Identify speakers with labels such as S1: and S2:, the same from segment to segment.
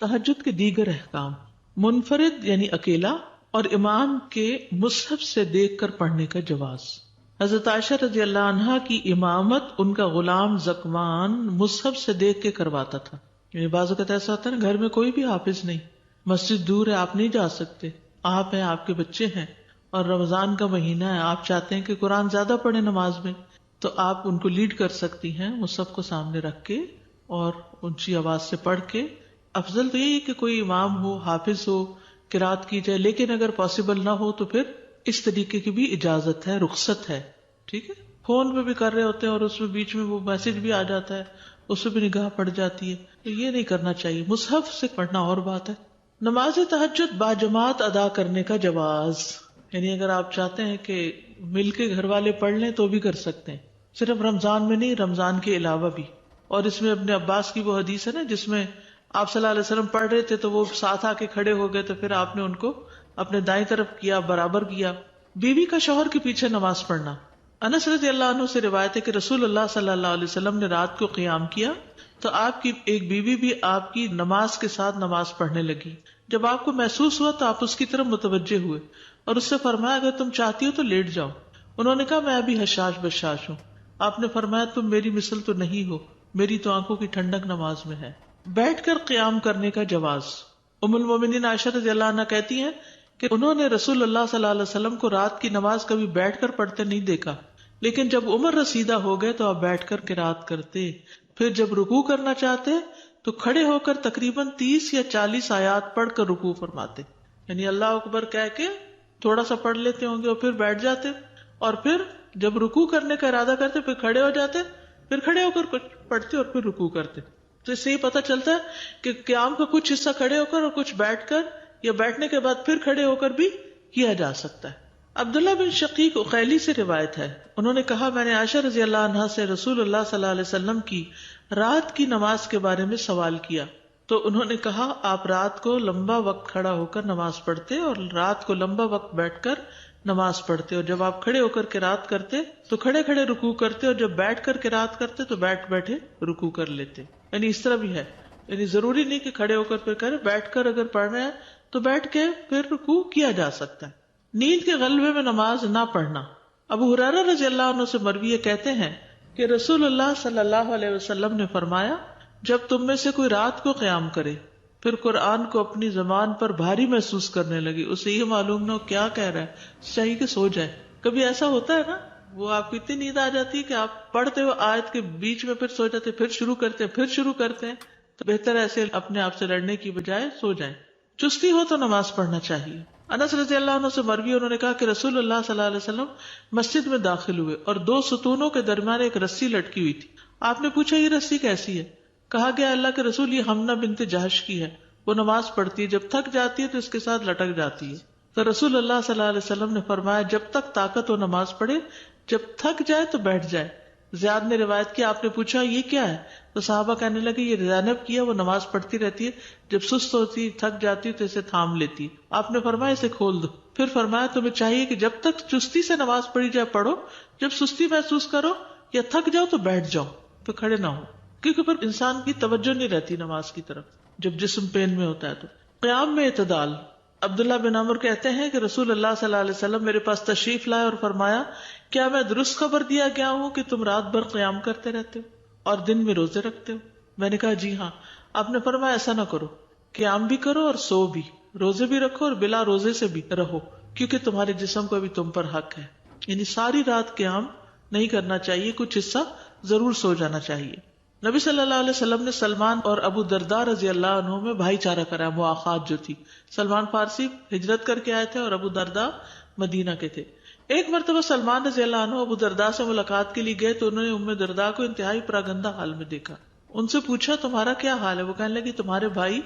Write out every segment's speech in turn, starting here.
S1: تہجد کے دیگر احکام، منفرد یعنی اکیلا اور امام کے مصحف سے دیکھ کر پڑھنے کا جواز۔ حضرت عائشہ رضی اللہ عنہا کی امامت ان کا غلام زکوان مصحف سے دیکھ کے کرواتا تھا۔ یعنی بعض اوقات ایسا ہوتا ہے نا، گھر میں کوئی بھی حافظ نہیں، مسجد دور ہے، آپ نہیں جا سکتے، آپ ہیں، آپ کے بچے ہیں، اور رمضان کا مہینہ ہے، آپ چاہتے ہیں کہ قرآن زیادہ پڑھیں نماز میں، تو آپ ان کو لیڈ کر سکتی ہیں مصحف کو سامنے رکھ کے اور اونچی آواز سے پڑھ کے۔ افضل تو یہی ہے کہ کوئی امام ہو، حافظ ہو، قرات کی جائے، لیکن اگر پاسبل نہ ہو تو پھر اس طریقے کی بھی اجازت ہے، رخصت ہے، ٹھیک ہے۔ فون پہ بھی کر رہے ہوتے ہیں اور اس میں بیچ میں وہ میسج بھی آ جاتا ہے، اس پہ بھی نگاہ پڑ جاتی ہے، تو یہ نہیں کرنا چاہیے۔ مصحف سے پڑھنا اور بات ہے۔ نماز تہجد باجماعت ادا کرنے کا جواز، یعنی اگر آپ چاہتے ہیں کہ مل کے گھر والے پڑھ لیں تو بھی کر سکتے ہیں، صرف رمضان میں نہیں، رمضان کے علاوہ بھی۔ اور اس میں ابن عباس کی وہ حدیث ہے نا جس میں آپ صلی اللہ علیہ وسلم پڑھ رہے تھے تو وہ ساتھ آ کے کھڑے ہو گئے، تو پھر آپ نے ان کو اپنے دائیں طرف کیا، برابر کیا۔ بیوی کا شوہر کے پیچھے نماز پڑھنا، انس رضی اللہ عنہ سے روایت ہے کہ رسول اللہ صلی اللہ علیہ وسلم نے رات کو قیام کیا تو آپ کی ایک بیوی بھی آپ کی نماز کے ساتھ نماز پڑھنے لگی۔ جب آپ کو محسوس ہوا تو آپ اس کی طرف متوجہ ہوئے اور اس سے فرمایا اگر تم چاہتی ہو تو لیٹ جاؤ۔ انہوں نے کہا میں ابھی حشاش بشاش ہوں۔ آپ نے فرمایا تم میری مثل تو نہیں ہو، میری تو آنکھوں کی ٹھنڈک نماز میں ہے۔ بیٹھ کر قیام کرنے کا جواز، ام المومنین عائشہ رضی اللہ عنہا کہتی ہیں کہ انہوں نے رسول اللہ صلی اللہ علیہ وسلم کو رات کی نماز کبھی بیٹھ کر پڑھتے نہیں دیکھا، لیکن جب عمر رسیدہ ہو گئے تو آپ بیٹھ کر قرات کرتے، پھر جب رکوع کرنا چاہتے تو کھڑے ہو کر تقریباً 30 یا 40 آیات پڑھ کر رکوع فرماتے، یعنی اللہ اکبر کہہ کے تھوڑا سا پڑھ لیتے ہوں گے اور پھر بیٹھ جاتے، اور پھر جب رکوع کرنے کا ارادہ کرتے پھر کھڑے ہو جاتے، پھر کھڑے ہو کر کچھ پڑھتے اور پھر رکوع کرتے۔ تو اس سے یہ پتہ چلتا ہے کہ قیام کا کچھ حصہ کھڑے ہو کر اور کچھ بیٹھ کر یا بیٹھنے کے بعد پھر کھڑے ہو کر بھی کیا جا سکتا ہے۔ عبداللہ بن شقیق اخیلی سے روایت ہے، انہوں نے کہا میں نے عائشہ رضی اللہ عنہا سے رسول اللہ صلی اللہ علیہ وسلم کی رات کی نماز کے بارے میں سوال کیا تو انہوں نے کہا آپ رات کو لمبا وقت کھڑا ہو کر نماز پڑھتے اور رات کو لمبا وقت بیٹھ کر نماز پڑھتے، اور جب آپ کھڑے ہو کر قرات کرتے تو کھڑے کھڑے رکوع کرتے، اور جب بیٹھ کر قرات کرتے تو بیٹھ بیٹھے رکوع کر لیتے۔ یعنی اس طرح بھی ہے، یعنی ضروری نہیں کہ کھڑے ہو کر پھر کرے، بیٹھ کر اگر پڑھ رہے ہیں تو بیٹھ کے پھر رکوع کیا جا سکتا ہے۔ نیند کے غلبے میں نماز نہ پڑھنا، ابو ہریرہ رضی اللہ عنہ سے مروی کہتے ہیں کہ رسول اللہ صلی اللہ علیہ وسلم نے فرمایا جب تم میں سے کوئی رات کو قیام کرے پھر قرآن کو اپنی زبان پر بھاری محسوس کرنے لگی، اسے یہ معلوم نہ ہو کیا کہہ رہا ہے، چاہیے کہ سو جائے۔ کبھی ایسا ہوتا ہے نا، وہ آپ کو اتنی نیند آ جاتی ہے کہ آپ پڑھتے ہوئے آیت کے بیچ میں پھر سو جاتے، پھر شروع کرتے ہیں، تو بہتر ایسے اپنے آپ سے لڑنے کی بجائے سو جائیں۔ چستی ہو تو نماز پڑھنا چاہیے۔ انس رضی اللہ عنہ سے مروی انہوں نے کہا کہ رسول اللہ صلی اللہ علیہ وسلم مسجد میں داخل ہوئے اور 2 ستونوں کے درمیان ایک رسی لٹکی ہوئی تھی۔ آپ نے پوچھا یہ رسی کیسی ہے؟ کہا گیا اللہ کے رسول یہ حمنہ بنت جہش کی ہے، وہ نماز پڑھتی ہے، جب تھک جاتی ہے تو اس کے ساتھ لٹک جاتی ہے۔ تو رسول اللہ صلی اللہ علیہ وسلم نے فرمایا جب تک طاقت ہو نماز پڑھے، جب تھک جائے تو بیٹھ جائے۔ زیاد نے روایت کی آپ نے پوچھا یہ کیا ہے؟ تو صحابہ کہنے لگے یہ زینب کی ہے، وہ نماز پڑھتی رہتی ہے، جب سست ہوتی تھک جاتی تو اسے تھام لیتی ہے۔ آپ نے فرمایا اسے کھول دو۔ پھر فرمایا تمہیں چاہیے کہ جب تک چستی سے نماز پڑھی جائے پڑھو، جب سستی محسوس کرو یا تھک جاؤ تو بیٹھ جاؤ، تو کھڑے نہ ہو، کیونکہ پھر انسان کی توجہ نہیں رہتی نماز کی طرف جب جسم پین میں ہوتا ہے۔ تو قیام میں اعتدال، عبداللہ بن عمر کہتے ہیں کہ رسول اللہ صلی اللہ علیہ وسلم میرے پاس تشریف لائے اور فرمایا کیا میں درست خبر دیا گیا ہوں کہ تم رات بھر قیام کرتے رہتے ہو اور دن میں روزے رکھتے ہو؟ میں نے کہا جی ہاں۔ آپ نے فرمایا ایسا نہ کرو، قیام بھی کرو اور سو بھی، روزے بھی رکھو اور بلا روزے سے بھی رہو، کیونکہ تمہارے جسم کو بھی تم پر حق ہے۔ یعنی ساری رات قیام نہیں کرنا چاہیے، کچھ حصہ ضرور سو جانا چاہیے۔ نبی صلی اللہ علیہ وسلم نے سلمان اور ابو درداء رضی اللہ عنہ میں بھائی چارہ کرایا، مواخات جو تھی۔ سلمان فارسی ہجرت کر کے آئے تھے اور ابو درداء مدینہ کے تھے۔ ایک مرتبہ سلمان رضی اللہ عنہ ابو درداء سے ملاقات کے لیے گئے تو انہوں نے ام درداء کو انتہائی پراگندہ حال میں دیکھا۔ ان سے پوچھا تمہارا کیا حال ہے؟ وہ کہنے لگی تمہارے بھائی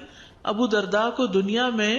S1: ابو درداء کو دنیا میں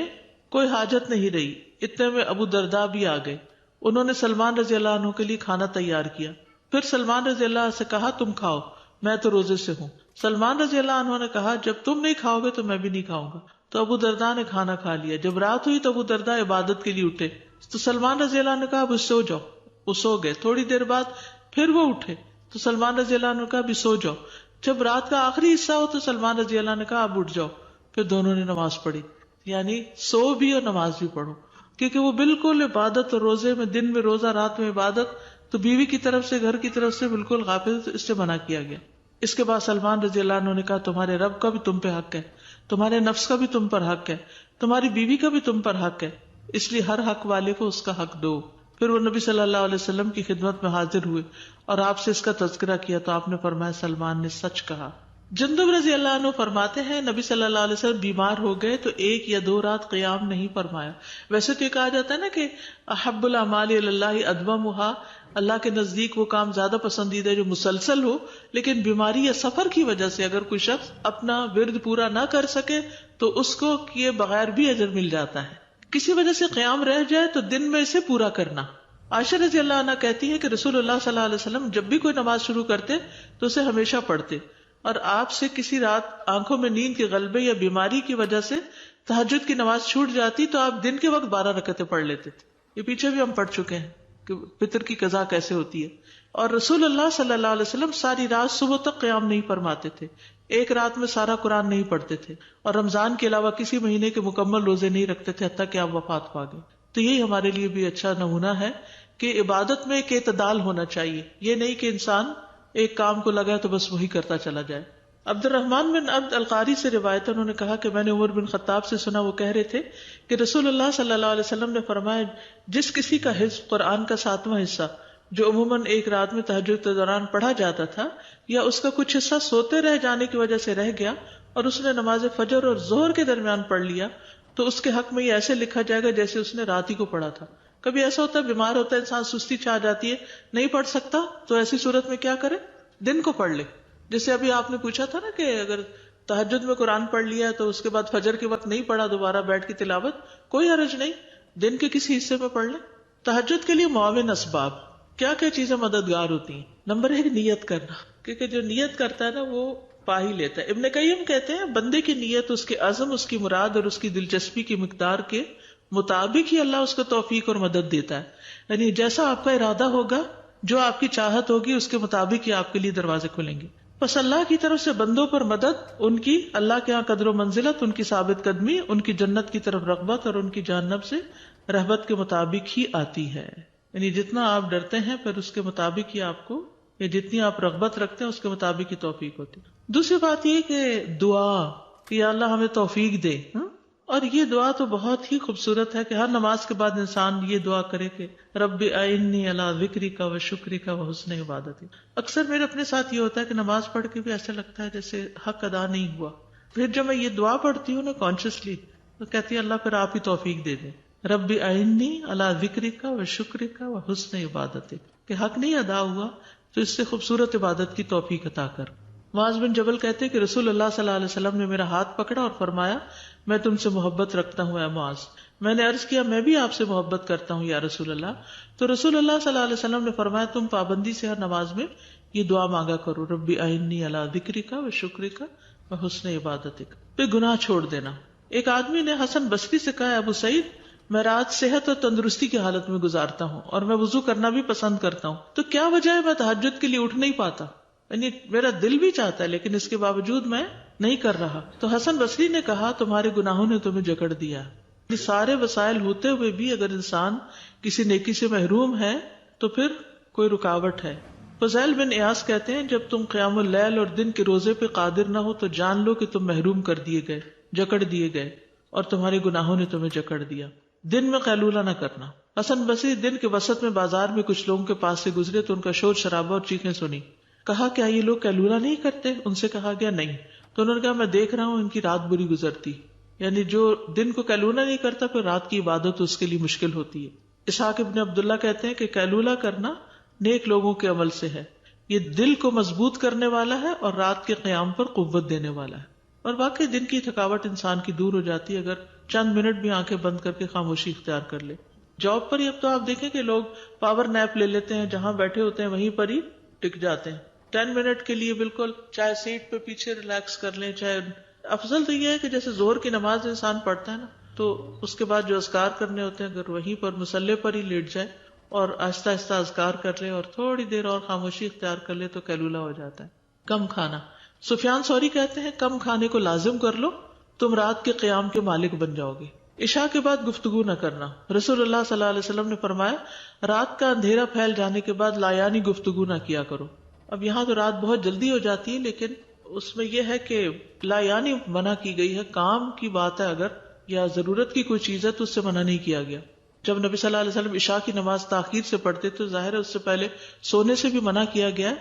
S1: کوئی حاجت نہیں رہی، اتنے میں ابو درداء بھی آ گئے۔ انہوں نے سلمان رضی اللہ عنہ کے لیے کھانا تیار کیا، پھر سلمان رضی اللہ عنہ سے کہا تم کھاؤ، میں تو روزے سے ہوں۔ سلمان رضی اللہ عنہ نے کہا جب تم نہیں کھاؤ گے تو میں بھی نہیں کھاؤں گا۔ تو ابو درداء نے کھانا کھا لیا۔ جب رات ہوئی تو ابو درداء عبادت کے لیے اٹھے تو سلمان رضی اللہ عنہ نے کہا اب سو جاؤ، وہ سو گئے۔ تھوڑی دیر بعد پھر وہ اٹھے تو سلمان رضی اللہ عنہ نے کہا ابھی سو جاؤ۔ جب رات کا آخری حصہ ہو تو سلمان رضی اللہ عنہ نے کہا اب اٹھ جاؤ، پھر دونوں نے نماز پڑھی. یعنی سو بھی اور نماز بھی پڑھو، کیونکہ وہ بالکل عبادت اور روزے میں، دن میں روزہ رات میں عبادت، تو بیوی کی طرف سے گھر کی طرف سے بالکل غافل، تو اس سے منع کیا گیا. اس کے بعد سلمان رضی اللہ عنہ نے کہا تمہارے رب کا بھی تم پہ حق ہے، تمہارے نفس کا بھی تم پر حق ہے، تمہاری بیوی کا بھی تم پر حق ہے، اس لیے ہر حق والے کو اس کا حق دو. پھر وہ نبی صلی اللہ علیہ وسلم کی خدمت میں حاضر ہوئے اور آپ سے اس کا تذکرہ کیا تو آپ نے فرمایا سلمان نے سچ کہا. جندب رضی اللہ عنہ فرماتے ہیں نبی صلی اللہ علیہ وسلم بیمار ہو گئے تو 1 یا 2 رات قیام نہیں فرمایا. ویسے تو یہ کہا جاتا ہے نا کہ احب الاعمال الی اللہ ادومها، اللہ کے نزدیک وہ کام زیادہ پسندیدہ ہے جو مسلسل ہو، لیکن بیماری یا سفر کی وجہ سے اگر کوئی شخص اپنا ورد پورا نہ کر سکے تو اس کو کیے بغیر بھی اجر مل جاتا ہے. کسی وجہ سے قیام رہ جائے تو دن میں اسے پورا کرنا. عائشہ رضی اللہ عنہ کہتی ہے کہ رسول اللہ صلی اللہ علیہ وسلم جب بھی کوئی نماز شروع کرتے تو اسے ہمیشہ پڑھتے، اور آپ سے کسی رات آنکھوں میں نیند کے غلبے یا بیماری کی وجہ سے تہجد کی نماز چھوٹ جاتی تو آپ دن کے وقت 12 رکعتیں پڑھ لیتے تھے. یہ پیچھے بھی ہم پڑھ چکے ہیں کہ فطر کی قضا کیسے ہوتی ہے. اور رسول اللہ صلی اللہ علیہ وسلم ساری رات صبح تک قیام نہیں فرماتے تھے، ایک رات میں سارا قرآن نہیں پڑھتے تھے، اور رمضان کے علاوہ کسی مہینے کے مکمل روزے نہیں رکھتے تھے حتیٰ کہ آپ وفات پا گئے. تو یہی ہمارے لیے بھی اچھا نمونہ ہے کہ عبادت میں ایک اعتدال ہونا چاہیے. یہ نہیں کہ انسان ایک کام کو لگا تو بس وہی کرتا چلا جائے. عبد الرحمن بن عبد القاری سے روایت، انہوں نے کہا کہ میں نے عمر بن خطاب سے سنا، وہ کہہ رہے تھے کہ رسول اللہ صلی اللہ علیہ وسلم نے فرمایا جس کسی کا حزب قرآن کا 7واں حصہ جو عموماً ایک رات میں تہجد کے دوران پڑھا جاتا تھا، یا اس کا کچھ حصہ سوتے رہ جانے کی وجہ سے رہ گیا اور اس نے نماز فجر اور ظہر کے درمیان پڑھ لیا، تو اس کے حق میں یہ ایسے لکھا جائے گا جیسے اس نے رات ہی کو پڑھا تھا. کبھی ایسا ہوتا ہے بیمار ہوتا ہے انسان، سستی چھا جاتی ہے، نہیں پڑھ سکتا، تو ایسی صورت میں کیا کرے؟ دن کو پڑھ لے. جیسے ابھی آپ نے پوچھا تھا نا کہ اگر تہجد میں قرآن پڑھ لیا تو اس کے بعد فجر کے وقت نہیں پڑھا دوبارہ بیٹھ کے تلاوت، کوئی حرج نہیں، دن کے کسی حصے میں پڑھ لے. تہجد کے لیے معاون اسباب کیا کیا چیزیں مددگار ہوتی ہیں؟ نمبر 1 نیت کرنا، کیونکہ جو نیت کرتا ہے نا وہ پا ہی لیتا ہے. ابن قیم کہتے ہیں بندے کی نیت، اس کے عزم، اس کی مراد اور اس کی دلچسپی کی مقدار کے مطابق ہی اللہ اس کو توفیق اور مدد دیتا ہے. یعنی جیسا آپ کا ارادہ ہوگا، جو آپ کی چاہت ہوگی، اس کے مطابق ہی آپ کے لیے دروازے کھلیں گے. بس اللہ کی طرف سے بندوں پر مدد، ان کی اللہ کے ہاں قدر و منزلت، ان کی ثابت قدمی، ان کی جنت کی طرف رغبت اور ان کی جہنم سے رہبت کے مطابق ہی آتی ہے. یعنی جتنا آپ ڈرتے ہیں پھر اس کے مطابق ہی آپ کو، یا جتنی آپ رغبت رکھتے ہیں اس کے مطابق ہی توفیق ہوتی. دوسری بات یہ کہ دعا کہ یا اللہ ہمیں توفیق دے. اور یہ دعا تو بہت ہی خوبصورت ہے کہ ہر نماز کے بعد انسان یہ دعا کرے کہ رب اعنی علی ذکرک و شکرک و حسن عبادتی. اکثر میرے اپنے ساتھ یہ ہوتا ہے کہ نماز پڑھ کے بھی ایسا لگتا ہے جیسے حق ادا نہیں ہوا. پھر جب میں یہ دعا پڑھتی ہوں نا کانشیسلی، تو کہتی ہے اللہ پھر آپ ہی توفیق دے دیں، رب اعنی علی ذکرک و شکرک و حسن عبادتی، کہ حق نہیں ادا ہوا تو اس سے خوبصورت عبادت کی توفیق عطا کر. معاذ بن جبل کہتے کہ رسول اللہ صلی اللہ علیہ وسلم نے میرا ہاتھ پکڑا اور فرمایا میں تم سے محبت رکھتا ہوں اے معاذ. میں نے عرض کیا میں بھی آپ سے محبت کرتا ہوں یا رسول اللہ. تو رسول اللہ صلی اللہ علیہ وسلم نے فرمایا تم پابندی سے ہر نماز میں یہ دعا مانگا کرو، رب اعنی علی ذکرک و شکرک و حسن عبادتک. پھر گناہ چھوڑ دینا. ایک آدمی نے حسن بصری سے کہا ابو سعید میں رات صحت اور تندرستی کی حالت میں گزارتا ہوں اور میں وضو کرنا بھی پسند کرتا ہوں، تو کیا وجہ ہے میں تہجد کے لیے اٹھ نہیں پاتا؟ یعنی میرا دل بھی چاہتا ہے لیکن اس کے باوجود میں نہیں کر رہا. تو حسن بصری نے کہا تمہارے گناہوں نے تمہیں جکڑ دیا. یہ سارے وسائل ہوتے ہوئے بھی اگر انسان کسی نیکی سے محروم ہے تو پھر کوئی رکاوٹ ہے. فضیل بن ایاس کہتے ہیں جب تم قیام اللیل اور دن کے روزے پہ قادر نہ ہو تو جان لو کہ تم محروم کر دیے گئے، جکڑ دیے گئے، اور تمہارے گناہوں نے تمہیں جکڑ دیا. دن میں قیلولہ نہ کرنا. حسن بصری دن کے وسط میں بازار میں کچھ لوگوں کے پاس سے گزرے تو ان کا شور شرابہ اور چیخیں سنی. کہا کیا یہ لوگ قیلولہ نہیں کرتے؟ ان سے کہا گیا نہیں. تو انہوں نے کہا میں دیکھ رہا ہوں ان کی رات بری گزرتی. یعنی جو دن کو قیلولہ نہیں کرتا پھر رات کی عبادت اس کے لیے مشکل ہوتی ہے. اسحاق ابن عبداللہ کہتے ہیں کہ قیلولہ کرنا نیک لوگوں کے عمل سے ہے، یہ دل کو مضبوط کرنے والا ہے اور رات کے قیام پر قوت دینے والا ہے. اور واقعی دن کی تھکاوٹ انسان کی دور ہو جاتی ہے اگر چند منٹ بھی آنکھیں بند کر کے خاموشی اختیار کر لے. جاب پر ہی اب تو آپ دیکھیں کہ لوگ پاور نیپ لے لیتے ہیں، جہاں بیٹھے ہوتے ہیں وہیں پر ہی ٹک جاتے ہیں 10 منٹ کے لیے. بالکل چاہے سیٹ پہ پیچھے ریلیکس کر لیں، چاہے افضل تو یہ ہے کہ جیسے ظہر کی نماز انسان پڑھتا ہے نا تو اس کے بعد جو اذکار کرنے ہوتے ہیں اگر وہیں پر مصلی پر ہی لیٹ جائے اور آہستہ آہستہ اذکار کر لے اور تھوڑی دیر اور خاموشی اختیار کر لے تو قیلولہ ہو جاتا ہے. کم کھانا. سفیان ثوری کہتے ہیں کم کھانے کو لازم کر لو تم رات کے قیام کے مالک بن جاؤ گے۔ عشاء کے بعد گفتگو نہ کرنا۔ رسول اللہ صلی اللہ علیہ وسلم نے فرمایا رات کا اندھیرا پھیل جانے کے بعد لایانی گفتگو نہ کیا کرو۔ اب یہاں تو رات بہت جلدی ہو جاتی ہے، لیکن اس میں یہ ہے کہ لایانی منع کی گئی ہے۔ کام کی بات ہے اگر یا ضرورت کی کوئی چیز ہے تو اس سے منع نہیں کیا گیا۔ جب نبی صلی اللہ علیہ وسلم عشاء کی نماز تاخیر سے پڑھتے تو ظاہر ہے اس سے پہلے سونے سے بھی منع کیا گیا ہے،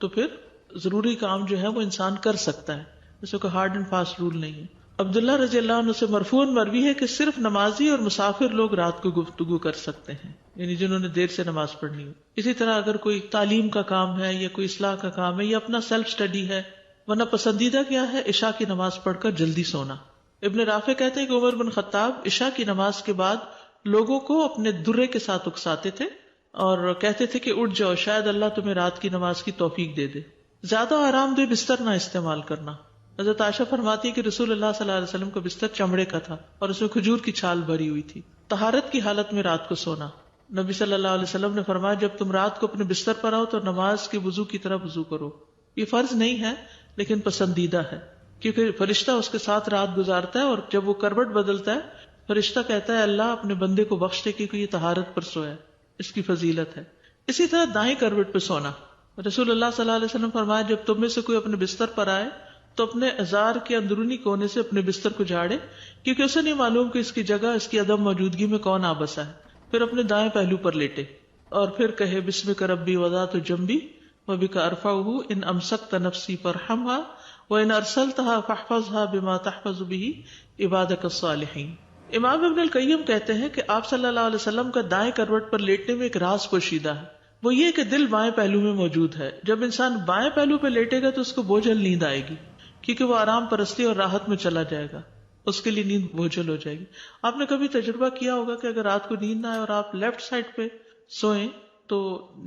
S1: تو پھر ضروری کام جو ہے وہ انسان کر سکتا ہے، اس میں کوئی ہارڈ اینڈ فاسٹ رول نہیں ہے۔ عبداللہ رضی اللہ عنہ سے مرفوعاً مروی ہے کہ صرف نمازی اور مسافر لوگ رات کو گفتگو کر سکتے ہیں، یعنی جنہوں نے دیر سے نماز پڑھنی ہو۔ اسی طرح اگر کوئی تعلیم کا کام ہے یا کوئی اصلاح کا کام ہے یا اپنا سیلف اسٹڈی ہے، ورنہ پسندیدہ کیا ہے عشاء کی نماز پڑھ کر جلدی سونا۔ ابن رافع کہتے ہیں کہ عمر بن خطاب عشاء کی نماز کے بعد لوگوں کو اپنے درے کے ساتھ اکساتے تھے اور کہتے تھے کہ اٹھ جاؤ، شاید اللہ تمہیں رات کی نماز کی توفیق دے دے۔ زیادہ آرام دہ بستر نہ استعمال کرنا۔ حضرت عائشہ فرماتی ہے کہ رسول اللہ صلی اللہ علیہ وسلم کا بستر چمڑے کا تھا اور اس میں کھجور کی چھال بھری ہوئی تھی۔ طہارت کی حالت میں رات کو سونا۔ نبی صلی اللہ علیہ وسلم نے فرمایا جب تم رات کو اپنے بستر پر آؤ تو نماز کے وضو کی طرح وضو کرو۔ یہ فرض نہیں ہے لیکن پسندیدہ ہے، کیونکہ فرشتہ اس کے ساتھ رات گزارتا ہے اور جب وہ کروٹ بدلتا ہے فرشتہ کہتا ہے اللہ اپنے بندے کو بخش دے کیونکہ یہ طہارت پر سویا ہے، اس کی فضیلت ہے۔ اسی طرح دائیں کروٹ پہ سونا۔ رسول اللہ صلی اللہ علیہ وسلم فرمایا جب تم میں سے کوئی اپنے بستر پر آئے تو اپنے ازار کے اندرونی کونے سے اپنے بستر کو جھاڑے، کیونکہ اسے نہیں معلوم کہ اس کی جگہ اس کی عدم موجودگی میں کون آ بسا ہے۔ پھر اپنے دائیں پہلو پر لیٹے اور پھر کہے بسمک ربی وضعت جنبی وبک ارفعہ ان امسکت نفسی فرحمها وان ارسلتها فاحفظها بما تحفظ به عبادک الصالحین۔ امام ابن القیم کہتے ہیں کہ آپ صلی اللہ علیہ وسلم کا دائیں کروٹ پر لیٹنے میں ایک راز پوشیدہ ہے، وہ یہ کہ دل بائیں پہلو میں موجود ہے۔ جب انسان بائیں پہلو پہ لیٹے گا تو اس کو بوجھل نیند آئے گی، کیونکہ وہ آرام پرستی اور راحت میں چلا جائے گا، اس کے لیے نیند بوجھل ہو جائے گی۔ آپ نے کبھی تجربہ کیا ہوگا کہ اگر رات کو نیند نہ آئے اور آپ لیفٹ سائڈ پہ سوئیں تو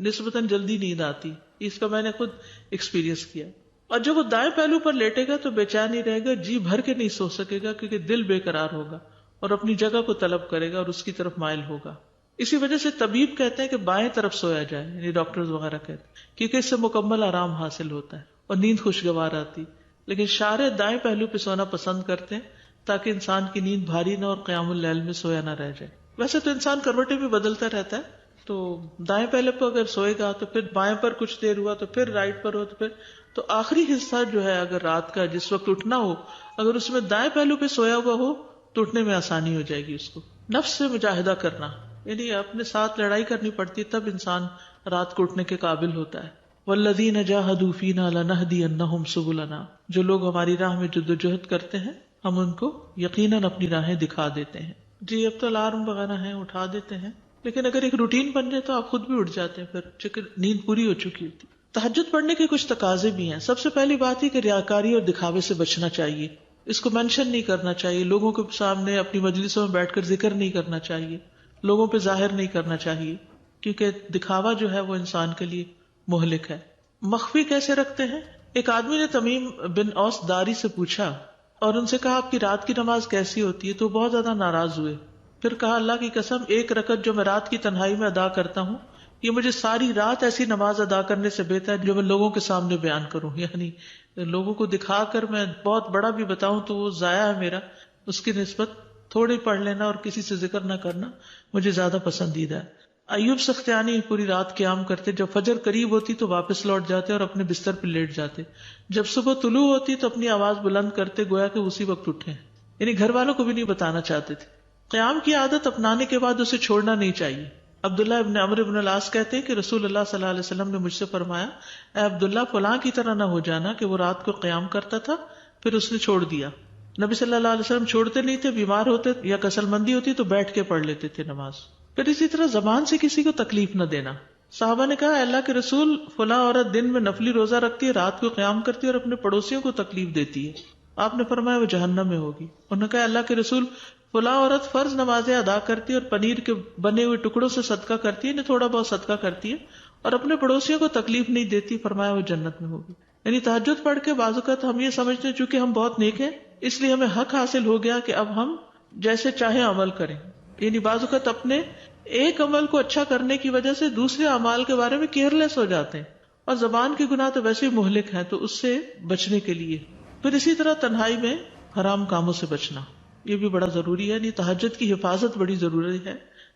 S1: نسبتاً جلدی نیند آتی، اس کا میں نے خود ایکسپیرینس کیا۔ اور جب وہ دائیں پہلو پر لیٹے گا تو بے چینی رہے گا، جی بھر کے نہیں سو سکے گا، کیونکہ دل بے قرار ہوگا اور اپنی جگہ کو طلب کرے گا اور اس کی طرف مائل ہوگا۔ اسی وجہ سے طبیب کہتے ہیں کہ بائیں طرف سویا جائے، یعنی ڈاکٹرز وغیرہ کہتے ہیں، کیونکہ اس سے مکمل آرام حاصل ہوتا ہے اور نیند خوشگوار آتی۔ لیکن شارع دائیں پہلو پہ سونا پسند کرتے ہیں تاکہ انسان کی نیند بھاری نہ اور قیام اللیل میں سویا نہ رہ جائے۔ ویسے تو انسان کروٹیں بھی بدلتا رہتا ہے، تو دائیں پہلے پہ اگر سوئے گا تو پھر بائیں پر کچھ دیر ہوا تو پھر رائٹ پر ہو تو آخری حصہ جو ہے اگر رات کا جس وقت اٹھنا ہو اگر اس میں دائیں پہلو پہ سویا ہوا ہو تو اٹھنے میں آسانی ہو جائے گی۔ اس کو نفس سے مجاہدہ کرنا، یعنی اپنے ساتھ لڑائی کرنی پڑتی ہے، تب انسان رات کو اٹھنے کے قابل ہوتا ہے۔ والذین جاہدوا فینا لنہدینہم سبلنا، جو لوگ ہماری راہ میں جدوجہد کرتے ہیں ہم ان کو یقیناً اپنی راہیں دکھا دیتے ہیں۔ جی اب تو الارم وغیرہ ہیں اٹھا دیتے ہیں، لیکن اگر ایک روٹین بن جائے تو آپ خود بھی اٹھ جاتے ہیں پھر، چونکہ نیند پوری ہو چکی ہوتی۔ تہجد پڑھنے کے کچھ تقاضے بھی ہیں۔ سب سے پہلی بات ہے کہ ریاکاری اور دکھاوے سے بچنا چاہیے، اس کو مینشن نہیں کرنا چاہیے، لوگوں کے سامنے اپنی مجلسوں میں بیٹھ کر ذکر نہیں کرنا چاہیے، لوگوں پہ ظاہر نہیں کرنا چاہیے، کیونکہ دکھاوا جو ہے وہ انسان کے لیے مہلک ہے۔ مخفی کیسے رکھتے ہیں؟ ایک آدمی نے تمیم بن اوس داری سے پوچھا اور ان سے کہا آپ کی رات کی نماز کیسی ہوتی ہے؟ تو بہت زیادہ ناراض ہوئے۔ پھر کہا اللہ کی قسم ایک رکعت جو میں رات کی تنہائی میں ادا کرتا ہوں یہ مجھے ساری رات ایسی نماز ادا کرنے سے بہتر ہے جو میں لوگوں کے سامنے بیان کروں، یعنی لوگوں کو دکھا کر میں بہت بڑا بھی بتاؤں تو وہ ضائع ہے میرا، اس کی نسبت تھوڑی پڑھ لینا اور کسی سے ذکر نہ کرنا مجھے زیادہ پسندیدہ ہے۔ ایوب سختیانی پوری رات قیام کرتے، جب فجر قریب ہوتی تو واپس لوٹ جاتے اور اپنے بستر پہ لیٹ جاتے، جب صبح طلوع ہوتی تو اپنی آواز بلند کرتے گویا کہ اسی وقت اٹھے، یعنی گھر والوں کو بھی نہیں بتانا چاہتے تھے۔ قیام کی عادت اپنانے کے بعد اسے چھوڑنا نہیں چاہیے۔ عبداللہ ابن عمرو ابن العاص کہتے ہیں کہ رسول اللہ صلی اللہ علیہ وسلم نے مجھ سے فرمایا اے عبداللہ فلاں کی طرح نہ ہو جانا کہ وہ رات کو قیام کرتا تھا پھر اس نے چھوڑ دیا۔ نبی صلی اللہ علیہ وسلم چھوڑتے نہیں تھے، بیمار ہوتے یا کسل مندی ہوتی تو بیٹھ کے پڑھ لیتے تھے نماز۔ پھر اسی طرح زبان سے کسی کو تکلیف نہ دینا۔ صحابہ نے کہا اللہ کے رسول فلاں عورت دن میں نفلی روزہ رکھتی ہے، رات کو قیام کرتی ہے اور اپنے پڑوسیوں کو تکلیف دیتی ہے، آپ نے فرمایا وہ جہنم میں ہوگی۔ انہوں نے کہا اللہ کے رسول فلاں عورت فرض نمازیں ادا کرتی ہے اور پنیر کے بنے ہوئے ٹکڑوں سے صدقہ کرتی ہے، یعنی تھوڑا بہت صدقہ کرتی ہے اور اپنے پڑوسیوں کو تکلیف نہیں دیتی، فرمایا وہ جنت میں ہوگی۔ یعنی تہجد پڑھ کے بعض اوقات ہم یہ سمجھتے ہیں چونکہ ہم بہت نیک ہیں اس لیے ہمیں حق حاصل ہو گیا کہ اب ہم جیسے چاہیں عمل کریں، یعنی بعض اوقات اپنے ایک عمل کو اچھا کرنے کی وجہ سے دوسرے اعمال کے بارے میں کیئرلیس ہو جاتے ہیں، اور زبان کے گناہ تو ویسے ہی مہلک ہیں، تو اس سے بچنے کے لیے۔ پھر اسی طرح تنہائی میں حرام کاموں سے بچنا یہ بھی بڑا ضروری ہے. نہیں تہجد کی حفاظت بڑی ضروری ہے.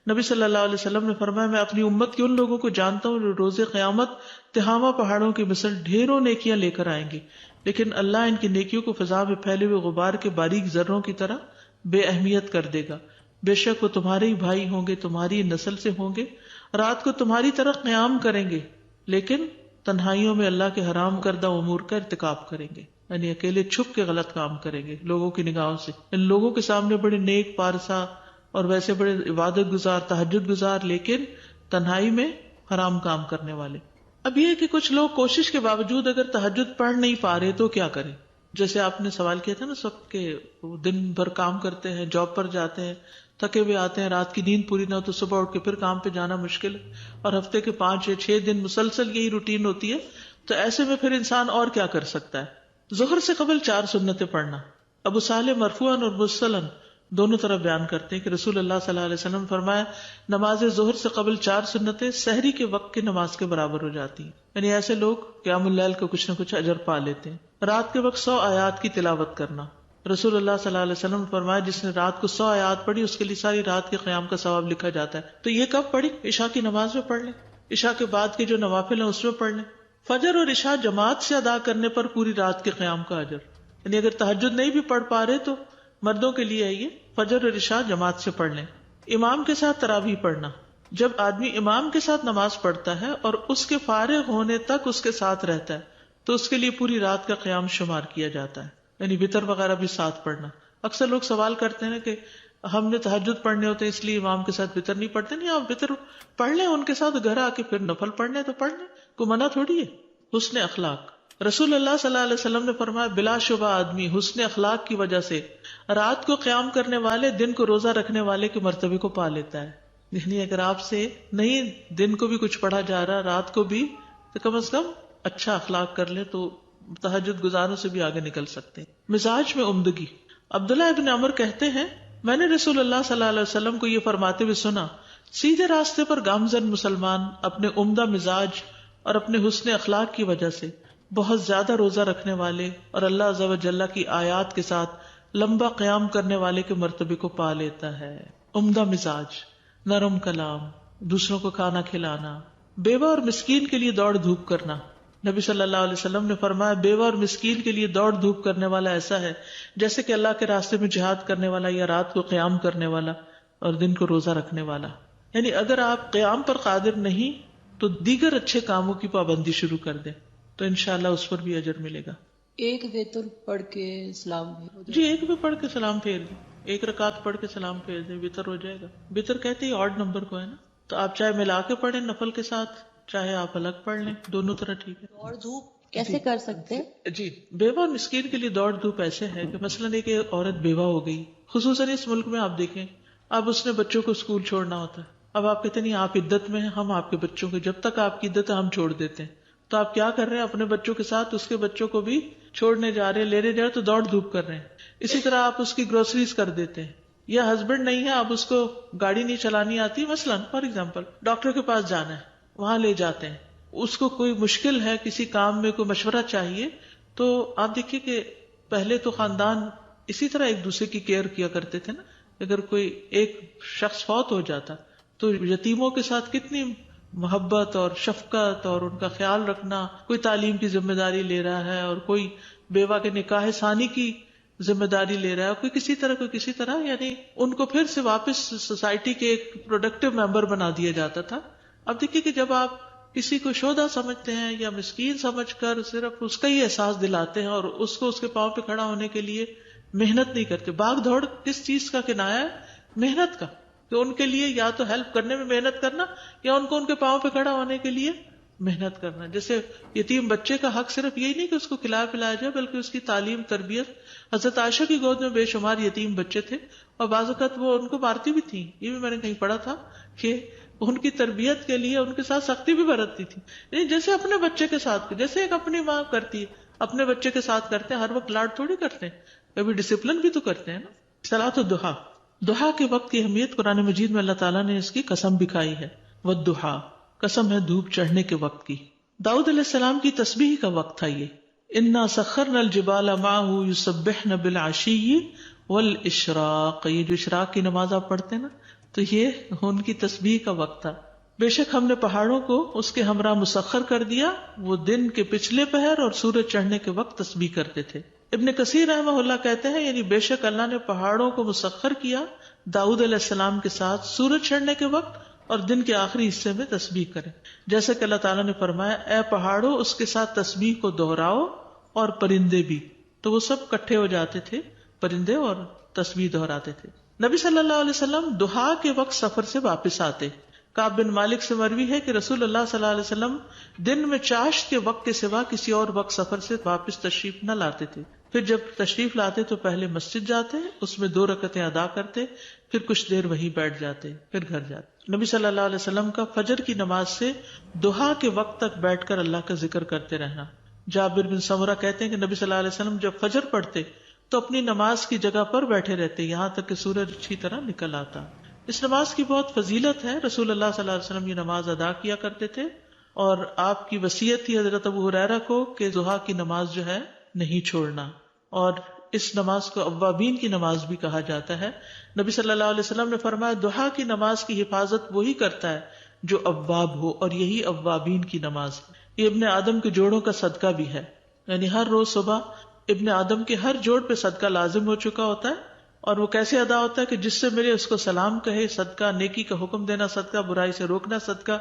S1: نبی صلی اللہ علیہ وسلم نے فرمایا میں اپنی امت کے ان لوگوں کو جانتا ہوں جو روز قیامت تہامہ پہاڑوں کی مثل ڈھیروں نیکیاں لے کر آئیں گے، لیکن اللہ ان کی نیکیوں کو فضا میں پھیلے ہوئے غبار کے باریک ذروں کی طرح بے اہمیت کر دے گا. بے شک وہ تمہارے ہی بھائی ہوں گے، تمہاری نسل سے ہوں گے، رات کو تمہاری طرح قیام کریں گے، لیکن تنہائیوں میں اللہ کے حرام کردہ امور کا ارتکاب کریں گے، یعنی اکیلے چھپ کے غلط کام کریں گے لوگوں کی نگاہوں سے. ان لوگوں کے سامنے بڑے نیک پارسا اور ویسے بڑے عبادت گزار تہجد گزار، لیکن تنہائی میں حرام کام کرنے والے. اب یہ ہے کہ کچھ لوگ کوشش کے باوجود اگر تہجد پڑھ نہیں پا رہے تو کیا کریں. جیسے آپ نے سوال کیا تھا نا سب کے دن بھر کام کرتے ہیں، جاب پر جاتے ہیں، تھکے ہوئے آتے ہیں، رات کی نیند پوری نہ ہو تو صبح اٹھ کے پھر کام پہ جانا مشکل ہے، اور ہفتے کے 5 یا 6 دن مسلسل یہی روٹین ہوتی ہے. تو ایسے میں پھر انسان اور کیا کر سکتا ہے؟ ظہر سے قبل 4 سنتیں پڑھنا. ابو صالح مرفوعاً اور مرسلاً دونوں طرف بیان کرتے ہیں کہ رسول اللہ صلی اللہ علیہ وسلم فرمایا نماز ظہر سے قبل 4 سنتیں سحری کے وقت کی نماز کے برابر ہو جاتی ہیں. یعنی ایسے لوگ قیام اللیل کو کچھ نہ کچھ اجر پا لیتے ہیں. رات کے وقت 100 آیات کی تلاوت کرنا. رسول اللہ صلی اللہ علیہ وسلم نے فرمایا جس نے رات کو 100 آیات پڑھی اس کے لیے ساری رات کے قیام کا ثواب لکھا جاتا ہے. تو یہ کب پڑھی؟ عشاء کی نماز میں پڑھ لیں، عشاء کے بعد کے جو نوافل ہیں اس میں پڑھ لیں. فجر اور عشاء جماعت سے ادا کرنے پر پوری رات کے قیام کا اجر. یعنی اگر تہجد نہیں بھی پڑھ پا رہے تو مردوں کے لیے ہے یہ، فجر اور عشاء جماعت سے پڑھ لیں. امام کے ساتھ تراویح پڑھنا. جب آدمی امام کے ساتھ نماز پڑھتا ہے اور اس کے فارغ ہونے تک اس کے ساتھ رہتا ہے تو اس کے لیے پوری رات کا قیام شمار کیا جاتا ہے. یعنی وتر وغیرہ بھی ساتھ پڑھنا. اکثر لوگ سوال کرتے ہیں کہ ہم نے تہجد پڑھنے ہوتے ہیں اس لیے امام کے ساتھ وتر نہیں پڑھتے. نہیں، آپ وتر پڑھ لیں ان کے ساتھ، گھر آ کے پھر نفل پڑھنے تو پڑھ لیں، کوئی منع تھوڑی ہے. حسن اخلاق. رسول اللہ صلی اللہ علیہ وسلم نے فرمایا بلا شبہ آدمی حسن اخلاق کی وجہ سے رات کو قیام کرنے والے دن کو روزہ رکھنے والے کے مرتبے کو پا لیتا ہے. یعنی اگر آپ سے نہیں دن کو بھی کچھ پڑھا جا رہا رات کو بھی تو کم از کم اچھا اخلاق کر لے تو تہجد گزاروں سے بھی آگے نکل سکتے ہیں. مزاج میں عمدگی. عبداللہ ابن عمر کہتے ہیں میں نے رسول اللہ صلی اللہ علیہ وسلم کو یہ فرماتے ہوئے سنا سیدھے راستے پر گامزن مسلمان اپنے عمدہ مزاج اور اپنے حسن اخلاق کی وجہ سے بہت زیادہ روزہ رکھنے والے اور اللہ عز و جل کی آیات کے ساتھ لمبا قیام کرنے والے کے مرتبے کو پا لیتا ہے. عمدہ مزاج، نرم کلام، دوسروں کو کھانا کھلانا، بیوہ اور مسکین کے لیے دوڑ دھوپ کرنا. نبی صلی اللہ علیہ وسلم نے فرمایا بیوہ اور مسکین کے لیے دوڑ دھوپ کرنے والا ایسا ہے جیسے کہ اللہ کے راستے میں جہاد کرنے والا یا رات کو قیام کرنے والا اور دن کو روزہ رکھنے والا. یعنی اگر آپ قیام پر قادر نہیں تو دیگر اچھے کاموں کی پابندی شروع کر دیں تو انشاءاللہ اس پر بھی اجر ملے گا.
S2: ایک وتر پڑھ کے سلام
S1: جی ایک بھی پڑھ کے سلام پھیر دیں، ایک رکعت پڑھ کے سلام پھیر دیں، وتر ہو جائے گا. وتر کہتے ہیں آڈ نمبر کو ہے نا، تو آپ چاہے ملا کے پڑھیں نفل کے ساتھ، چاہے آپ الگ پڑھ لیں، دونوں طرح ٹھیک ہے.
S2: دوڑ دھوپ کیسے کر سکتے ہیں؟
S1: جی بیوہ اور مسکین کے لیے دوڑ دھوپ ایسے ہے کہ مثلاً ایک عورت بیوہ ہو گئی، خصوصاً اس ملک میں آپ دیکھیں اب اس نے بچوں کو اسکول چھوڑنا ہوتا ہے. اب آپ کہتے نہیں آپ عدت میں ہیں، ہم آپ کے بچوں کو جب تک آپ کی عدت ہے ہم چھوڑ دیتے ہیں. تو آپ کیا کر رہے ہیں؟ اپنے بچوں کے ساتھ اس کے بچوں کو بھی چھوڑنے جا رہے ہیں، لینے جا رہے تو دوڑ دھوپ کر رہے ہیں. اسی طرح آپ اس کی گروسریز کر دیتے ہیں، یا ہسبینڈ نہیں ہے آپ اس کو گاڑی نہیں چلانی آتی، مثلاً فار ایگزامپل ڈاکٹر کے پاس جانا ہے وہاں لے جاتے ہیں، اس کو کوئی مشکل ہے کسی کام میں کوئی مشورہ چاہیے تو آپ دیکھیے کہ پہلے تو خاندان اسی طرح ایک دوسرے کی کیئر کیا کرتے تھے نا. اگر کوئی ایک شخص فوت ہو جاتا تو یتیموں کے ساتھ کتنی محبت اور شفقت اور ان کا خیال رکھنا. کوئی تعلیم کی ذمہ داری لے رہا ہے اور کوئی بیوہ کے نکاح ثانی کی ذمہ داری لے رہا ہے، کوئی کسی طرح یعنی ان کو پھر سے واپس سوسائٹی کے ایک پروڈکٹیو ممبر بنا دیا جاتا تھا. اب دیکھیے کہ جب آپ کسی کو شودہ سمجھتے ہیں یا مسکین سمجھ کر صرف اس کا ہی احساس دلاتے ہیں اور اس کو اس کے پاؤں پہ کھڑا ہونے کے لیے محنت نہیں کرتے. بھاگ دوڑ کس چیز کا کنایا ہے؟ محنت کا. کہ ان کے لیے یا تو ہیلپ کرنے میں محنت کرنا یا ان کو ان کے پاؤں پہ کھڑا ہونے کے لیے محنت کرنا. جیسے یتیم بچے کا حق صرف یہی نہیں کہ اس کو کھلایا پلایا جائے بلکہ اس کی تعلیم تربیت. حضرت عائشہ کی گود میں بے شمار یتیم بچے تھے اور بعض اوقات وہ ان کو مارتی بھی تھی. یہ بھی میں نے کہیں پڑھا تھا کہ ان کی تربیت کے لیے ان کے ساتھ سختی بھی برتتی تھی. یعنی جیسے اپنے بچے کے ساتھ، جیسے ایک اپنی ماں کرتی ہے اپنے بچے کے ساتھ کرتے ہیں. ہر وقت لاڈ تھوڑی کرتے ہیں، کبھی ڈسپلن بھی تو کرتے ہیں نا. صلاۃ الضحیٰ، دہا کے وقت کی اہمیت قرآن مجید میں اللہ تعالیٰ نے اس کی قسم بھی کھائی ہے. والضحیٰ، قسم ہے دھوپ چڑھنے کے وقت کی. داؤد علیہ السلام کی تسبیح کا وقت تھا یہ. انا سخرنا الجبال معه يسبحن بالعشی والاشراق. یہ جو اشراق کی نماز آپ پڑھتے ہیں نا، تو یہ ان کی تسبیح کا وقت تھا. بے شک ہم نے پہاڑوں کو اس کے ہمراہ مسخر کر دیا، وہ دن کے پچھلے پہر اور سورج چڑھنے کے وقت تسبیح کرتے تھے. ابن کثیر رحمہ اللہ کہتے ہیں یعنی بے شک اللہ نے پہاڑوں کو مسخر کیا داؤد علیہ السلام کے ساتھ سورج چڑھنے کے وقت اور دن کے آخری حصے میں تسبیح کریں. جیسے کہ اللہ تعالیٰ نے فرمایا اے پہاڑوں اس کے ساتھ تسبیح کو دہراؤ اور پرندے بھی. تو وہ سب کٹھے ہو جاتے تھے، پرندے اور تسبیح دہراتے تھے. نبی صلی اللہ علیہ وسلم دہا کے وقت سفر سے واپس آتے. کعب بن مالک سے مروی ہے کہ رسول اللہ صلی اللہ علیہ وسلم دن میں چاشت کے وقت کے سوا کسی اور وقت سفر سے واپس تشریف نہ لاتے تھے. پھر جب تشریف لاتے تو پہلے مسجد جاتے، اس میں 2 رکعتیں ادا کرتے، پھر کچھ دیر وہیں بیٹھ جاتے، پھر گھر جاتے. نبی صلی اللہ علیہ وسلم کا فجر کی نماز سے دہا کے وقت تک بیٹھ کر اللہ کا ذکر کرتے رہنا. جابر بن سمرہ کہتے ہیں کہ نبی صلی اللہ علیہ وسلم جب فجر پڑھتے تو اپنی نماز کی جگہ پر بیٹھے رہتے یہاں تک کہ سورج اچھی طرح نکل آتا. اس نماز کی بہت فضیلت ہے. رسول اللہ صلی اللہ علیہ وسلم یہ نماز ادا کیا کرتے تھے اور آپ کی وصیت تھی حضرت ابو ہریرہ کو کہ ضحیٰ کی نماز جو ہے نہیں چھوڑنا. اور اس نماز کو اوابین کی نماز بھی کہا جاتا ہے. نبی صلی اللہ علیہ وسلم نے فرمایا ضحیٰ کی نماز کی حفاظت وہی کرتا ہے جو اواب ہو، اور یہی اوابین کی نماز ہے. یہ ابن آدم کے جوڑوں کا صدقہ بھی ہے، یعنی ہر روز صبح ابن آدم کے ہر جوڑ پہ صدقہ لازم ہو چکا ہوتا ہے. اور وہ کیسے ادا ہوتا ہے کہ جس سے ملے اس کو سلام کہے، صدقہ نیکی کا حکم دینا صدقہ، برائی سے روکنا صدقہ،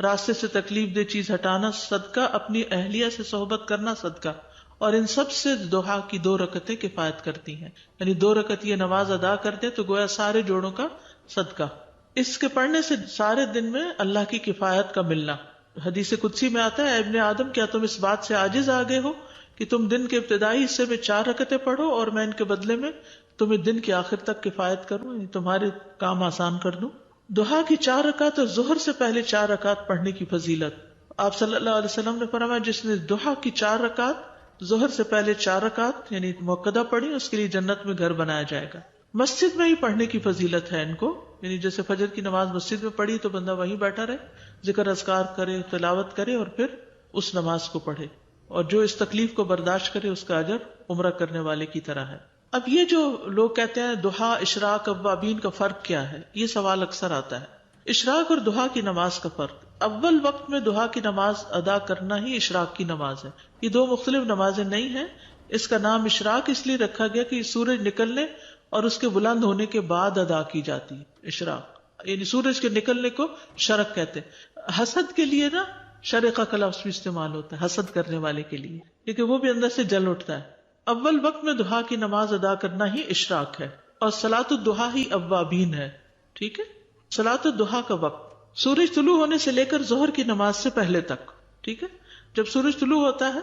S1: راستے سے تکلیف دہ چیز ہٹانا صدقہ، اپنی اہلیہ سے صحبت کرنا صدقہ. اور ان سب سے دہا کی 2 رکعتیں کفایت کرتی ہیں، یعنی 2 رکعت یہ نماز ادا کرتے تو گویا سارے جوڑوں کا صدقہ. اس کے پڑھنے سے سارے دن میں اللہ کی کفایت کا ملنا. حدیث قدسی میں آتا ہے اے ابن آدم کیا تم اس بات سے عاجز آ گئے ہو کہ تم دن کے ابتدائی حصے میں 4 رکعتیں پڑھو اور میں ان کے بدلے میں تمہیں دن کے آخر تک کفایت کروں، یعنی تمہارے کام آسان کر دوں. دہا کی 4 رکعت اور ظہر سے پہلے 4 رکعت پڑھنے کی فضیلت. آپ صلی اللہ علیہ وسلم نے فرمایا جس نے دہا کی 4 رکعت ظہر سے پہلے 4 رکعت یعنی موقدہ پڑھی اس کے لیے جنت میں گھر بنایا جائے گا. مسجد میں ہی پڑھنے کی فضیلت ہے ان کو، یعنی جیسے فجر کی نماز مسجد میں پڑھی تو بندہ وہیں بیٹھا رہے، ذکر اذکار کرے، تلاوت کرے اور پھر اس نماز کو پڑھے. اور جو اس تکلیف کو برداشت کرے اس کا اجر عمرہ کرنے والے کی طرح ہے. اب یہ جو لوگ کہتے ہیں دہا اشراق اوابین کا فرق کیا ہے، یہ سوال اکثر آتا ہے. اشراق اور دہا کی نماز کا فرق، اول وقت میں دہا کی نماز ادا کرنا ہی اشراق کی نماز ہے. یہ 2 مختلف نمازیں نہیں ہیں. اس کا نام اشراق اس لیے رکھا گیا کہ سورج نکلنے اور اس کے بلند ہونے کے بعد ادا کی جاتی ہے. اشراق یعنی سورج کے نکلنے کو شرق کہتے ہیں. حسد کے لیے نا شرقہ کا لفظ بھی استعمال ہوتا ہے، حسد کرنے والے کے لیے، کیونکہ وہ بھی اندر سے جل اٹھتا ہے. اول وقت میں دہا کی نماز ادا کرنا ہی اشراق ہے اور صلاۃ الدہا ہی اوابین ہے. ٹھیک ہے. صلاۃ الدہا کا وقت سورج طلوع ہونے سے لے کر ظہر کی نماز سے پہلے تک. ٹھیک ہے. جب سورج طلوع ہوتا ہے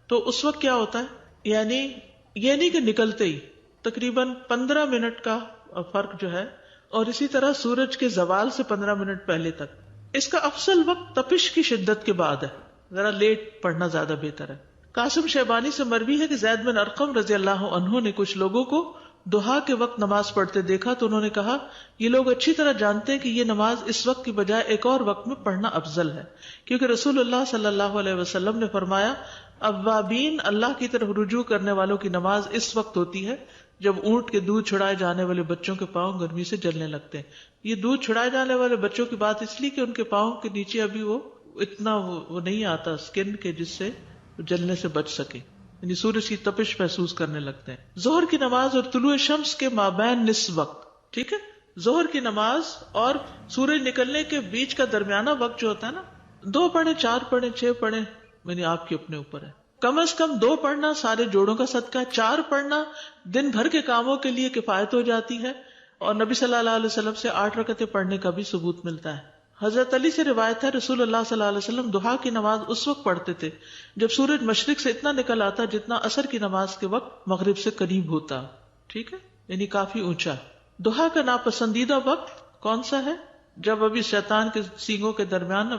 S1: تو اس وقت کیا ہوتا ہے، یعنی یہ نہیں کہ نکلتے ہی، تقریباً 15 منٹ کا فرق جو ہے، اور اسی طرح سورج کے زوال سے 15 منٹ پہلے تک. اس کا افضل وقت تپش کی شدت کے بعد ہے، ذرا لیٹ پڑھنا زیادہ بہتر ہے. قاسم شیبانی سے مروی ہے کہ زید بن ارقم رضی اللہ عنہ نے کچھ لوگوں کو دہا کے وقت نماز پڑھتے دیکھا تو انہوں نے کہا یہ لوگ اچھی طرح جانتے ہیں کہ یہ نماز اس وقت کی بجائے ایک اور وقت میں پڑھنا افضل ہے، کیونکہ رسول اللہ صلی اللہ علیہ وسلم نے فرمایا اوابین اللہ کی طرف رجوع کرنے والوں کی نماز اس وقت ہوتی ہے جب اونٹ کے دودھ چھڑائے جانے والے بچوں کے پاؤں گرمی سے جلنے لگتے ہیں. یہ دودھ چھڑائے جانے والے بچوں کی بات اس لیے کہ ان کے پاؤں کے نیچے ابھی وہ اتنا وہ نہیں آتا اسکن کے جس سے جلنے سے بچ سکے، یعنی سورج کی تپش محسوس کرنے لگتے ہیں. ظہر کی نماز اور طلوع شمس کے مابین نصف وقت. ٹھیک ہے. ظہر کی نماز اور سورج نکلنے کے بیچ کا درمیانہ وقت جو ہوتا ہے نا، 2 پڑھیں 4 پڑھیں 6 پڑھیں، یعنی آپ کے اپنے اوپر ہے. کم از کم 2 پڑھنا سارے جوڑوں کا صدقہ، 4 پڑھنا دن بھر کے کاموں کے لیے کفایت ہو جاتی ہے. اور نبی صلی اللہ علیہ وسلم سے 8 رکعتیں پڑھنے کا بھی ثبوت ملتا ہے. حضرت علی سے روایت ہے رسول اللہ صلی اللہ علیہ وسلم دہا کی نماز اس وقت پڑھتے تھے جب سورج مشرق سے اتنا نکل آتا جتنا عصر کی نماز کے وقت مغرب سے قریب ہوتا. ٹھیک ہے، یعنی کافی اونچا. دہا کا ناپسندیدہ وقت کون سا ہے؟ جب ابھی شیطان کے سینگوں کے درمیان،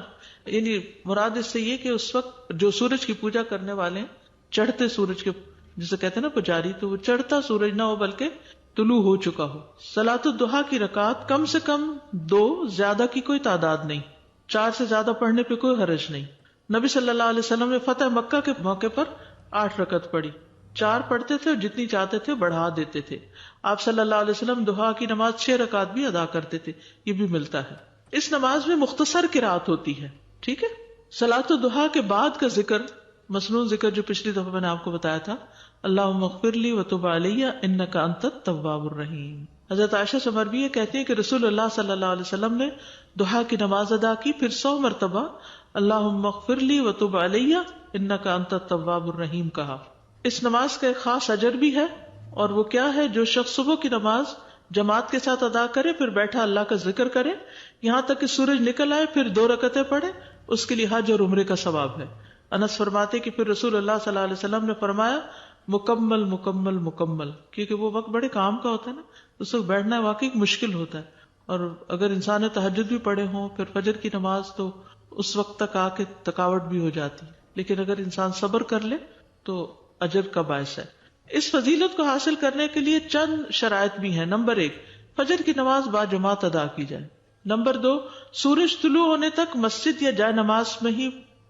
S1: یعنی مراد اس سے یہ کہ اس وقت جو سورج کی پوجا کرنے والے ہیں چڑھتے سورج کے، جسے کہتے ہیں نا پجاری، تو وہ چڑھتا سورج نہ ہو بلکہ طلوع ہو چکا ہو. صلاۃ الدہا کی رکعات کم سے کم 2، زیادہ کی کوئی تعداد نہیں. 4 سے زیادہ پڑھنے پہ کوئی حرج نہیں. نبی صلی اللہ علیہ وسلم نے فتح مکہ کے موقع پر 8 رکعت پڑھی، 4 پڑھتے تھے اور جتنی چاہتے تھے بڑھا دیتے تھے. آپ صلی اللہ علیہ وسلم دہا کی نماز 6 رکعت بھی ادا کرتے تھے، یہ بھی ملتا ہے. اس نماز میں مختصر قرات ہوتی ہے. ٹھیک ہے. صلاۃ الضحیٰ کے بعد کا ذکر، مسنون ذکر جو پچھلی دفعہ میں نے آپ کو بتایا تھا، اللہم اغفر لی وتب علی انک انت التواب الرحیم. حضرت عائشہ سے مروی ہے، کہتے ہیں کہ رسول اللہ صلی اللہ علیہ وسلم نے دہا کی نماز ادا کی، پھر 100 مرتبہ اللہم اغفر لی وتب علی انک انت التواب الرحیم کہا. اس نماز کا ایک خاص اجر بھی ہے، اور وہ کیا ہے؟ جو شخص صبح کی نماز جماعت کے ساتھ ادا کرے، پھر بیٹھا اللہ کا ذکر کرے یہاں تک کہ سورج نکل آئے، پھر 2 رکعتیں پڑھے، اس کے لیے حج اور عمرے کا ثواب ہے. انس فرماتے کہ پھر رسول اللہ صلی اللہ علیہ وسلم نے فرمایا مکمل مکمل مکمل، کیونکہ وہ وقت بڑے کام کا ہوتا ہے نا، اس وقت بیٹھنا واقعی مشکل ہوتا ہے. اور اگر انسان تہجد بھی پڑھے ہوں پھر فجر کی نماز، تو اس وقت تک آ کے تھکاوٹ بھی ہو جاتی ہے، لیکن اگر انسان صبر کر لے تو اجر کا باعث ہے. اس فضیلت کو حاصل کرنے کے لیے چند شرائط بھی ہیں. نمبر 1، فجر کی نماز باجماعت ادا کی جائے. نمبر 2، سورج طلوع ہونے تک مسجد یا جائے نماز میں ہی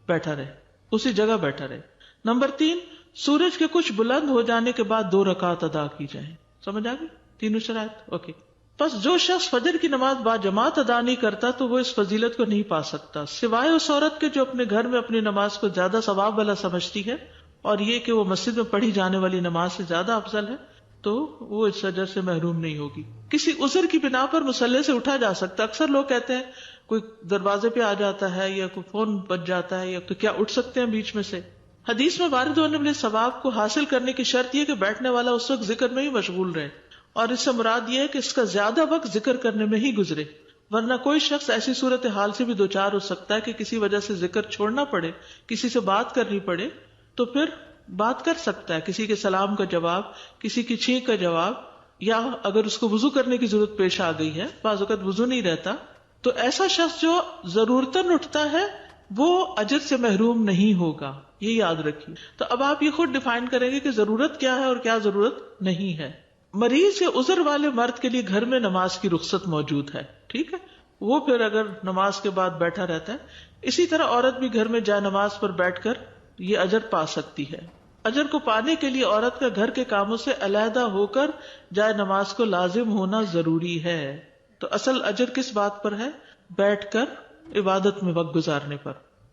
S1: بیٹھا رہے، اسی جگہ بیٹھا رہے. نمبر 3، سورج کے کچھ بلند ہو جانے کے بعد 2 رکعت ادا کی جائیں. سمجھ آ گئی تینوں شرائط؟ اوکے. بس جو شخص فجر کی نماز باجماعت ادا نہیں کرتا تو وہ اس فضیلت کو نہیں پا سکتا، سوائے اس عورت کے جو اپنے گھر میں اپنی نماز کو زیادہ ثواب والا سمجھتی ہے، اور یہ کہ وہ مسجد میں پڑھی جانے والی نماز سے زیادہ افضل ہے، تو وہ اس اجر سے محروم نہیں ہوگی. کسی عذر کی بنا پر مصلی سے اٹھا جا سکتا. اکثر لوگ کہتے ہیں کوئی دروازے پہ آ جاتا ہے یا کوئی فون بج جاتا ہے، یا تو کیا اٹھ سکتے ہیں بیچ میں سے؟ حدیث میں وارد ہونے والے ثواب کو حاصل کرنے کی شرط یہ کہ بیٹھنے والا اس وقت ذکر میں ہی مشغول رہے، اور اس سے مراد یہ ہے کہ اس کا زیادہ وقت ذکر کرنے میں ہی گزرے. ورنہ کوئی شخص ایسی صورت حال سے بھی دوچار ہو سکتا ہے کہ کسی وجہ سے ذکر چھوڑنا پڑے، کسی سے بات کرنی پڑے، تو پھر بات کر سکتا ہے، کسی کے سلام کا جواب، کسی کی چھینک کا جواب، یا اگر اس کو وضو کرنے کی ضرورت پیش آ گئی ہے، بعض اوقات وضو نہیں رہتا، تو ایسا شخص جو ضرورتاً اٹھتا ہے وہ اجر سے محروم نہیں ہوگا. یہ یاد رکھیے. تو اب آپ یہ خود ڈیفائن کریں گے کہ ضرورت کیا ہے اور کیا ضرورت نہیں ہے. مریض یا عذر والے مرد کے لیے گھر میں نماز کی رخصت موجود ہے. ٹھیک ہے، وہ پھر اگر نماز کے بعد بیٹھا رہتا ہے. اسی طرح عورت بھی گھر میں جائے نماز پر بیٹھ کر یہ اجر پا سکتی ہے. اجر کو پانے کے لیے عورت کا گھر کے کاموں سے علیحدہ ہو کر جائے نماز کو لازم ہونا ضروری ہے. تو اصل اجر کس بات پر ہے؟ بیٹھ کر عبادت میں وقت گزارنے پر.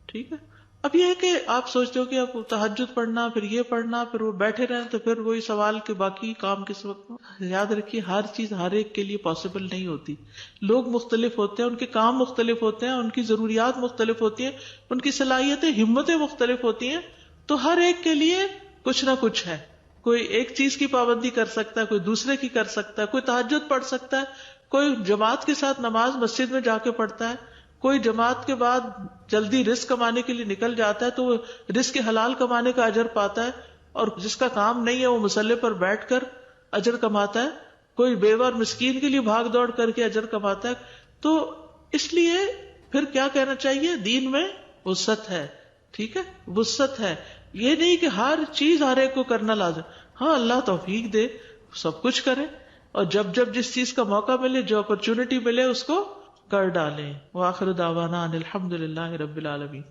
S1: ٹھیک ہے. اب یہ ہے کہ آپ سوچتے ہو کہ اب تہجد پڑھنا، پھر یہ پڑھنا، پھر وہ بیٹھے رہیں، تو پھر وہی سوال کہ باقی کام کس وقت. یاد رکھیے ہر چیز ہر ایک کے لیے پاسبل نہیں ہوتی. لوگ مختلف ہوتے ہیں، ان کے کام مختلف ہوتے ہیں، ان کی ضروریات مختلف ہوتی ہیں، ان کی صلاحیتیں ہمتیں مختلف ہوتی ہیں. تو ہر ایک کے لیے کچھ نہ کچھ ہے. کوئی ایک چیز کی پابندی کر سکتا ہے، کوئی دوسرے کی کر سکتا ہے، کوئی تہجد پڑھ سکتا ہے، کوئی جماعت کے ساتھ نماز مسجد میں جا کے پڑھتا ہے، کوئی جماعت کے بعد جلدی رزق کمانے کے لیے نکل جاتا ہے تو وہ رزق کے حلال کمانے کا اجر پاتا ہے، اور جس کا کام نہیں ہے وہ مصلی پر بیٹھ کر اجر کماتا ہے. کوئی بیوہ اور مسکین کے لیے بھاگ دوڑ کر کے اجر کماتا ہے. تو اس لیے پھر کیا کہنا چاہیے؟ دین میں وسعت ہے. ٹھیک ہے، وسعت ہے. یہ نہیں کہ ہر چیز ہر ایک کو کرنا لازم. ہاں اللہ توفیق دے سب کچھ کرے، اور جب جب جس چیز کا موقع ملے، جو اپرچونٹی ملے، اس کو کر ڈالیں. وآخر دعوانا ان الحمد للہ رب العالمین.